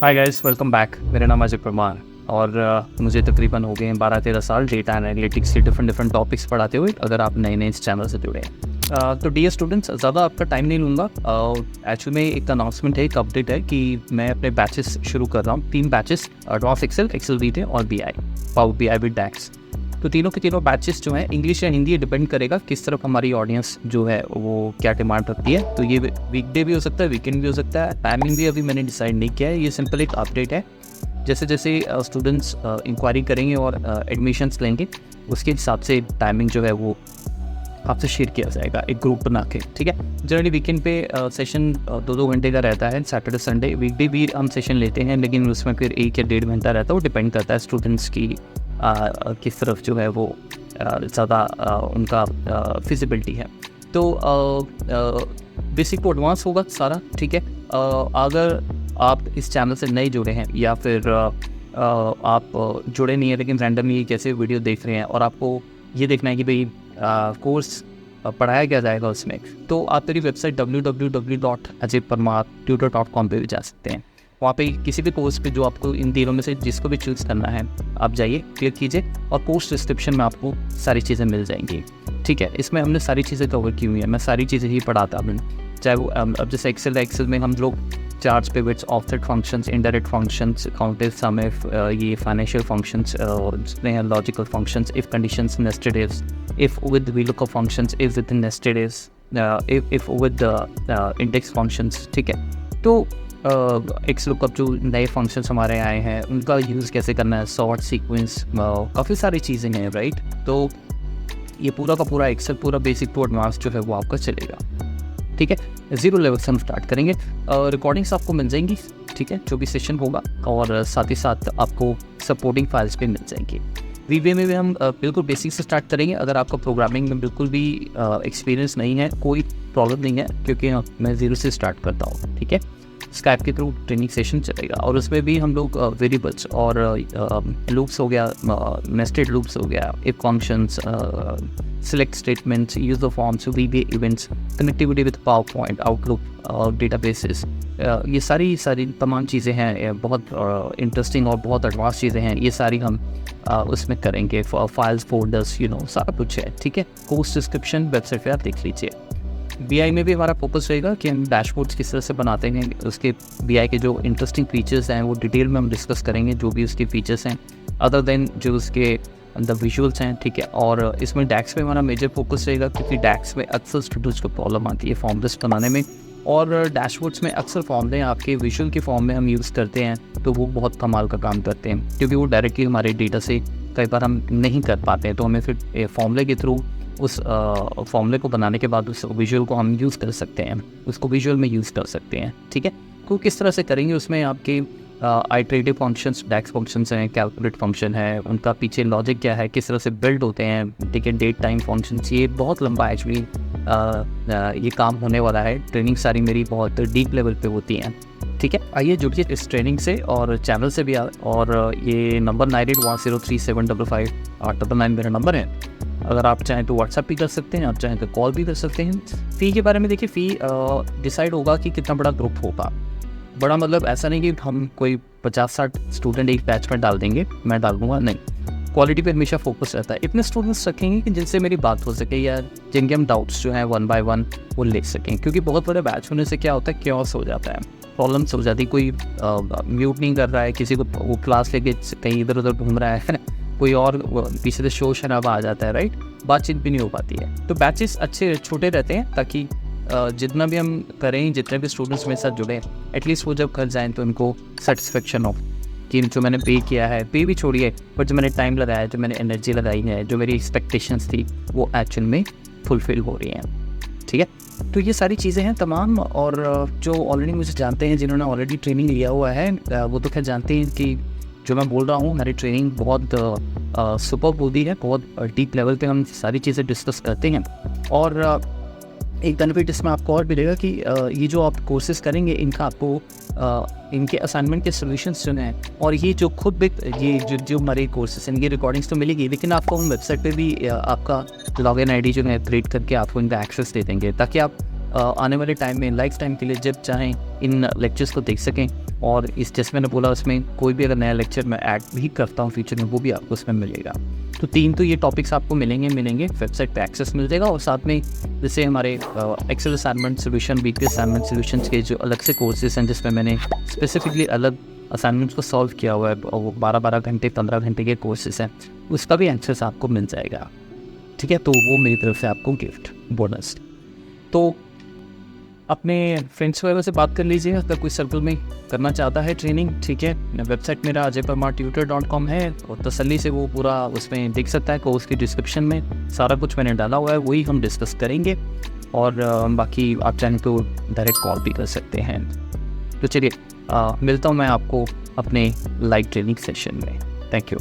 Hi guys, welcome back. मेरा नाम अजय परमार और मुझे तकरीबन हो गए हैं 12-13 साल डेटा एनालिटिक्स के डिफरेंट टॉपिक्स पढ़ाते हुए, अगर आप नए इस चैनल से जुड़े हैं। तो डियर स्टूडेंट्स, ज़्यादा आपका टाइम नहीं लूँगा। एक्चुअली में एक अनाउंसमेंट है, एक अपडेट है कि मैं अपने बैचेस शुरू कर रहा हूँ। 3 बैचेस, एडवांस एक्सेल वीटे और पावर BI विद डैक्स। तो तीनों के तीनों बैचेस जो हैं इंग्लिश या हिंदी, डिपेंड करेगा किस तरफ हमारी ऑडियंस जो है वो क्या डिमांड रखती है। तो ये वीकडे भी हो सकता है, वीकेंड भी हो सकता है, टाइमिंग भी अभी मैंने डिसाइड नहीं किया है। ये सिंपल एक अपडेट है। जैसे जैसे स्टूडेंट्स इंक्वायरी करेंगे और एडमिशन्स लेंगे, उसके हिसाब से टाइमिंग जो है वो आपसे शेयर किया जाएगा एक ग्रुप बना के, ठीक है। जनरली वीकेंड पे सेशन 2-2 घंटे का रहता है। सैटरडे संडे वीकडे भी हम सेशन लेते हैं, लेकिन उसमें फिर 1 या 1.5 घंटा रहता है। वो डिपेंड करता है स्टूडेंट्स की किस तरफ जो है वो ज़्यादा उनका फिजिबिलिटी है। तो बेसिक टू एडवांस होगा सारा, ठीक है। अगर आप इस चैनल से नए जुड़े हैं या फिर आप जुड़े नहीं हैं लेकिन रैंडमली कैसे वीडियो देख रहे हैं और आपको ये देखना है कि भाई कोर्स पढ़ाया क्या जाएगा उसमें, तो आप मेरी वेबसाइट www.ajayparmartutor.com पे भी जा सकते हैं। वहाँ पे किसी भी कोर्स पे जो आपको इन तीनों में से जिसको भी चूज़ करना है, आप जाइए, क्लिक कीजिए और कोर्स डिस्क्रिप्शन में आपको सारी चीज़ें मिल जाएंगी, ठीक है। इसमें हमने सारी चीज़ें कवर की हुई हैं, मैं सारी चीज़ें ही पढ़ाता हूँ। चाहे वो अब जैसे एक्सेल में हम लोग charts, pivots, offset functions, indirect functions, counted sum, if, ये फाइनेंशियल फंक्शंस जितने हैं, logical functions, if conditions, nested ifs, if with VLOOKUP functions, if with nested ifs, if with index functions, ठीक है। तो XLOOKUP जो नए फंक्शंस हमारे आए हैं उनका यूज़ कैसे करना है, सॉर्ट, सीक्वेंस, काफ़ी सारी चीज़ें हैं, राइट। तो ये पूरा का पूरा एक्सेल, पूरा बेसिक टू एडवांस जो है वो आपका चलेगा, ठीक है। 0 लेवल से हम स्टार्ट करेंगे। रिकॉर्डिंग्स आपको मिल जाएंगी, ठीक है, जो भी सेशन होगा, और साथ ही साथ आपको सपोर्टिंग फाइल्स भी मिल जाएंगी। VBA में भी हम बिल्कुल बेसिक से स्टार्ट करेंगे। अगर आपका प्रोग्रामिंग में बिल्कुल भी एक्सपीरियंस नहीं है, कोई प्रॉब्लम नहीं है, क्योंकि मैं 0 से स्टार्ट करता हूँ, ठीक है। स्काइप के थ्रू ट्रेनिंग सेशन चलेगा और उसमें भी हम लोग वेरिएबल्स और लूप्स हो गया, नेस्टेड लूप्स हो गया, if functions, select statements, use of forms, VBA events, connectivity with PowerPoint, outlook और डेटाबेसेस, ये सारी तमाम चीज़ें हैं। बहुत इंटरेस्टिंग और बहुत एडवांस चीज़ें हैं। ये सारी हम उसमें करेंगे। फाइल्स, फोल्डर्स, सारा कुछ है, ठीक है। कोर्स डिस्क्रिप्शन वेबसाइट पर आप देख लीजिए। BI में भी हमारा फोकस रहेगा कि हम डैशबोर्ड्स किस तरह से बनाते हैं। उसके BI के जो इंटरेस्टिंग फीचर्स हैं वो डिटेल में हम डिस्कस करेंगे, जो भी उसके फीचर्स हैं, अदर देन जो उसके अंदर विजुअल्स हैं, ठीक है। और इसमें डैक्स पे हमारा मेजर फोकस रहेगा, क्योंकि डैक्स में अक्सर स्टूडेंट्स को प्रॉब्लम आती है फॉर्म लिस्ट बनाने में, और डैशबोर्ड्स में अक्सर फॉर्मूले आपके विजुअल के फॉर्म में हम यूज़ करते हैं, तो वो बहुत कमाल का काम करते हैं, क्योंकि वो डायरेक्टली हमारे डेटा से कई बार हम नहीं कर पाते हैं। तो हमें फिर फॉर्मूले के थ्रू उस फॉर्मूले को बनाने के बाद उस विजुअल को हम यूज़ कर सकते हैं, उसको विजुअल में यूज़ कर सकते हैं, ठीक है। तो किस तरह से करेंगे, उसमें आपके आइटरेटिव फंक्शंस, डैक्स फंक्शंस हैं, कैलकुलेट फंक्शन है, उनका पीछे लॉजिक क्या है, किस तरह से बिल्ड होते हैं, ठीक है। डेट टाइम फंक्शंस, ये बहुत लंबा एक्चुअली ये काम होने वाला है। ट्रेनिंग सारी मेरी बहुत डीप लेवल पे होती हैं, ठीक है। आइए जुड़िए इस ट्रेनिंग से और चैनल से भी। और ये नंबर 9810355899 मेरा नंबर है। अगर आप चाहें तो व्हाट्सएप भी कर सकते हैं, आप चाहें तो कॉल भी कर सकते हैं। फ़ी के बारे में देखिए, फ़ी डिसाइड होगा कि कितना बड़ा ग्रुप होगा। बड़ा मतलब ऐसा नहीं कि हम कोई 50-60 स्टूडेंट एक बैच में डाल देंगे, मैं डाल दूँगा, नहीं। क्वालिटी पे हमेशा फोकस रहता है। इतने स्टूडेंट्स रखेंगे कि जिनसे मेरी बात हो सके या जिनके हम डाउट्स जो हैं 1 बाय 1 वो ले सकें, क्योंकि बहुत बड़े बैच होने से क्या होता है, क्योस हो जाता है, प्रॉब्लम्स हो जाती है। कोई म्यूट नहीं कर रहा है, किसी को वो क्लास लेके कहीं इधर उधर घूम रहा है कोई और पीछे से शोर शराबा आ जाता है, राइट। बातचीत भी नहीं हो पाती है। तो बैचेस अच्छे छोटे रहते हैं, ताकि जितना भी हम करें, जितने भी स्टूडेंट्स मेरे साथ जुड़े, एटलीस्ट वो जब घर जाएँ तो उनको सेटिस्फेक्शन हो कि जो मैंने पे किया है, पे भी छोड़िए, पर जो मैंने टाइम लगाया है, जो मैंने एनर्जी लगाई है, जो मेरी एक्सपेक्टेशंस थी, वो एक्चुअल में फुलफ़िल हो रही हैं, ठीक है। तो ये सारी चीज़ें हैं तमाम। और जो ऑलरेडी मुझे जानते हैं, जिन्होंने ऑलरेडी ट्रेनिंग लिया हुआ है, वो तो खैर जानते हैं कि जो मैं बोल रहा हूँ, हमारी ट्रेनिंग बहुत सुपर्ब होती है, बहुत डीप लेवल पे हम सारी चीज़ें डिस्कस करते हैं। और एक बेनिफिट इसमें आपको और भी रहेगा कि ये जो आप कोर्सेज़ करेंगे, इनका आपको इनके असाइनमेंट के सॉल्यूशंस जो हैं, और ये जो खुद भी ये जो हमारे कोर्सेज इनकी रिकॉर्डिंग्स तो मिलेगी, लेकिन आपको हम वेबसाइट पे भी आपका लॉगिन आईडी जो है क्रिएट करके आपको इनका एक्सेस दे देंगे, ताकि आप आने वाले टाइम में लाइफ टाइम के लिए जब चाहें इन लेक्चर्स को देख सकें। और इस जैसे मैंने बोला उसमें कोई भी अगर नया लेक्चर मैं ऐड भी करता हूँ फ्यूचर में, वो भी आपको उसमें मिलेगा। तो 3 तो ये टॉपिक्स आपको मिलेंगे वेबसाइट पे एक्सेस मिल जाएगा। और साथ में जैसे हमारे Excel assignment solution, weekly assignment solutions के जो अलग से कोर्सेज हैं जिसमें मैंने स्पेसिफिकली अलग असाइनमेंट्स को सॉल्व किया हुआ है, वो 12-12 घंटे 15 घंटे के कोर्सेज हैं, उसका भी एक्सेस आपको मिल जाएगा। ठीक है, तो वो मेरी तरफ से आपको गिफ्ट बोनस। तो अपने फ्रेंड्स वगैरह से बात कर लीजिए अगर कोई सर्कल में करना चाहता है ट्रेनिंग। ठीक है, वेबसाइट मेरा ajayparmartutor.com है और तसल्ली से वो पूरा उसमें देख सकता है। कोर्स की डिस्क्रिप्शन में सारा कुछ मैंने डाला हुआ है, वही हम डिस्कस करेंगे। और बाकी आप चाहें तो डायरेक्ट कॉल भी कर सकते हैं। तो चलिए मिलता हूँ मैं आपको अपने लाइव ट्रेनिंग सेशन में। Thank you.